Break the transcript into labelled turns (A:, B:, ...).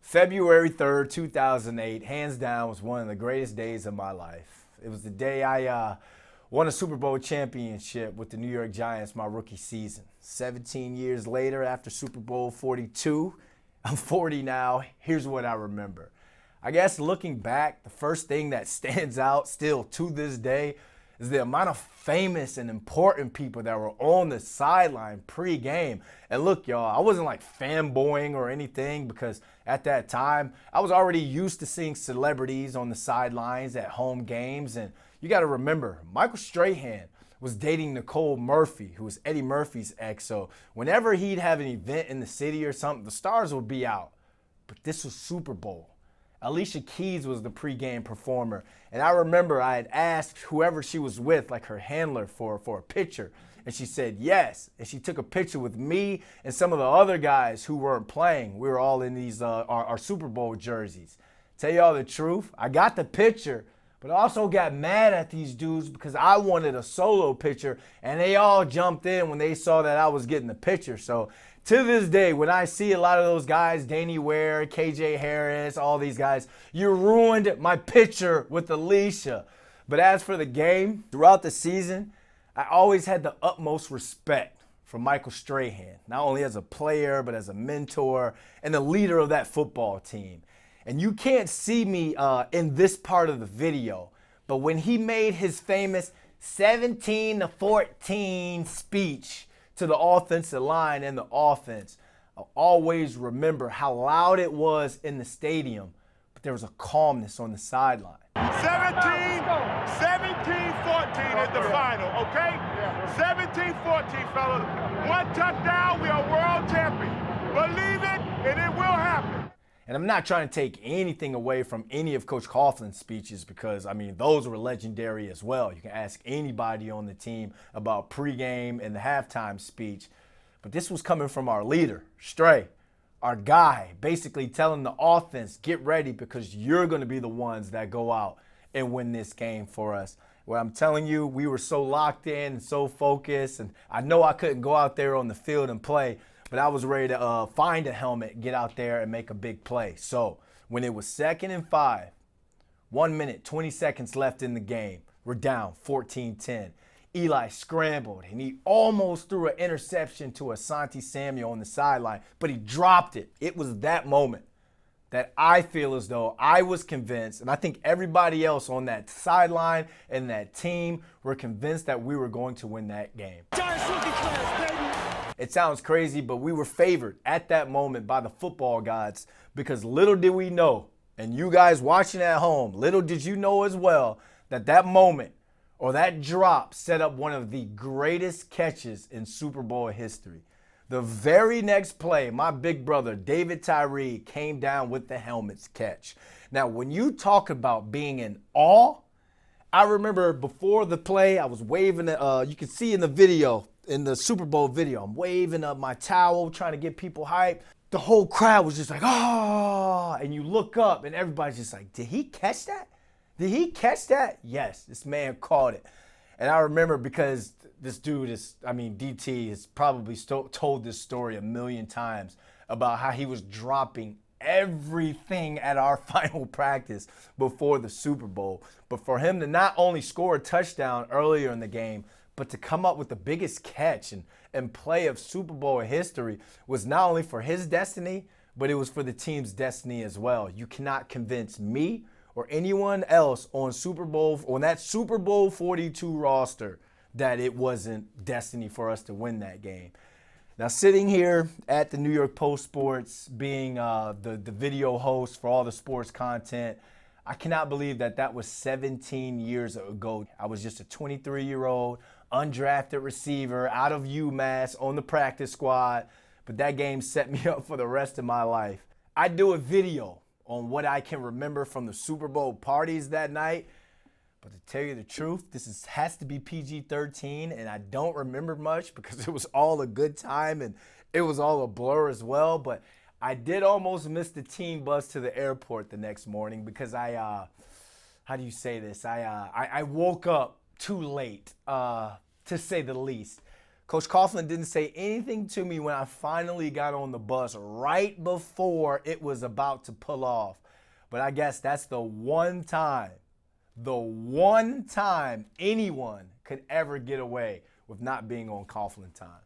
A: February 3rd, 2008, hands down, was one of the greatest days of my life. It was the day I won a Super Bowl championship with the New York Giants my rookie season. 17 years later, after Super Bowl XLII, I'm 40 now. Here's what I remember. I guess looking back, the first thing that stands out still to this day is the amount of famous and important people that were on the sideline pre-game. And look, y'all, I wasn't like fanboying or anything because at that time, I was already used to seeing celebrities on the sidelines at home games. And you got to remember, Michael Strahan was dating Nicole Murphy, who was Eddie Murphy's ex. So whenever he'd have an event in the city or something, the stars would be out. But this was Super Bowl. Alicia Keys was the pregame performer. And I remember I had asked whoever she was with, like her handler, for a picture. And she said yes. And she took a picture with me and some of the other guys who weren't playing. We were all in these our Super Bowl jerseys. Tell y'all the truth, I got the picture, but I also got mad at these dudes because I wanted a solo picture. And they all jumped in when they saw that I was getting the picture. So to this day, when I see a lot of those guys, Danny Ware, KJ Harris, all these guys, you ruined my picture with Alicia. But as for the game, throughout the season, I always had the utmost respect for Michael Strahan, not only as a player, but as a mentor and the leader of that football team. And you can't see me in this part of the video, but when he made his famous 17-14 speech to the offensive line and the offense, I'll always remember how loud it was in the stadium, but there was a calmness on the sideline.
B: 17-14 is the final, okay? 17-14, fellas. One touchdown, we are world champions. Believe it, and it will happen.
A: And I'm not trying to take anything away from any of Coach Coughlin's speeches because, I mean, those were legendary as well. You can ask anybody on the team about pregame and the halftime speech. But this was coming from our leader, Stray, our guy, basically telling the offense, get ready because you're going to be the ones that go out and win this game for us. Well, I'm telling you, we were so locked in and so focused. And I know I couldn't go out there on the field and play, but I was ready to find a helmet, get out there, and make a big play. So when it was 2nd and 5, 1 minute, 20 seconds left in the game, we're down 14-10. Eli scrambled, and he almost threw an interception to Asante Samuel on the sideline, but he dropped it. It was that moment that I feel as though I was convinced, and I think everybody else on that sideline and that team were convinced that we were going to win that game.
B: Giants rookie class, baby.
A: It sounds crazy, but we were favored at that moment by the football gods because little did we know, and you guys watching at home, little did you know as well, that that moment or that drop set up one of the greatest catches in Super Bowl history. The very next play, my big brother, David Tyree, came down with the helmet's catch. Now, when you talk about being in awe, I remember before the play, I was waving, you can see in the video, in the Super Bowl video, I'm waving up my towel, trying to get people hyped. The whole crowd was just like, ah, and you look up and everybody's just like, did he catch that? Did he catch that? Yes, this man caught it. And I remember because this dude is, DT has probably told this story a million times about how he was dropping everything at our final practice before the Super Bowl. But for him to not only score a touchdown earlier in the game, but to come up with the biggest catch and play of Super Bowl history was not only for his destiny, but it was for the team's destiny as well. You cannot convince me or anyone else on that Super Bowl 42 roster that it wasn't destiny for us to win that game. Now, sitting here at the New York Post Sports, being the video host for all the sports content, I cannot believe that was 17 years ago. I was just a 23-year-old, undrafted receiver out of UMass on the practice squad, but that game set me up for the rest of my life. I do a video on what I can remember from the Super Bowl parties that night. But to tell you the truth, has to be PG-13, and I don't remember much because it was all a good time and it was all a blur as well. But I did almost miss the team bus to the airport the next morning because I woke up too late, to say the least. Coach Coughlin didn't say anything to me when I finally got on the bus right before it was about to pull off. But I guess that's the one time anyone could ever get away with not being on Coughlin time.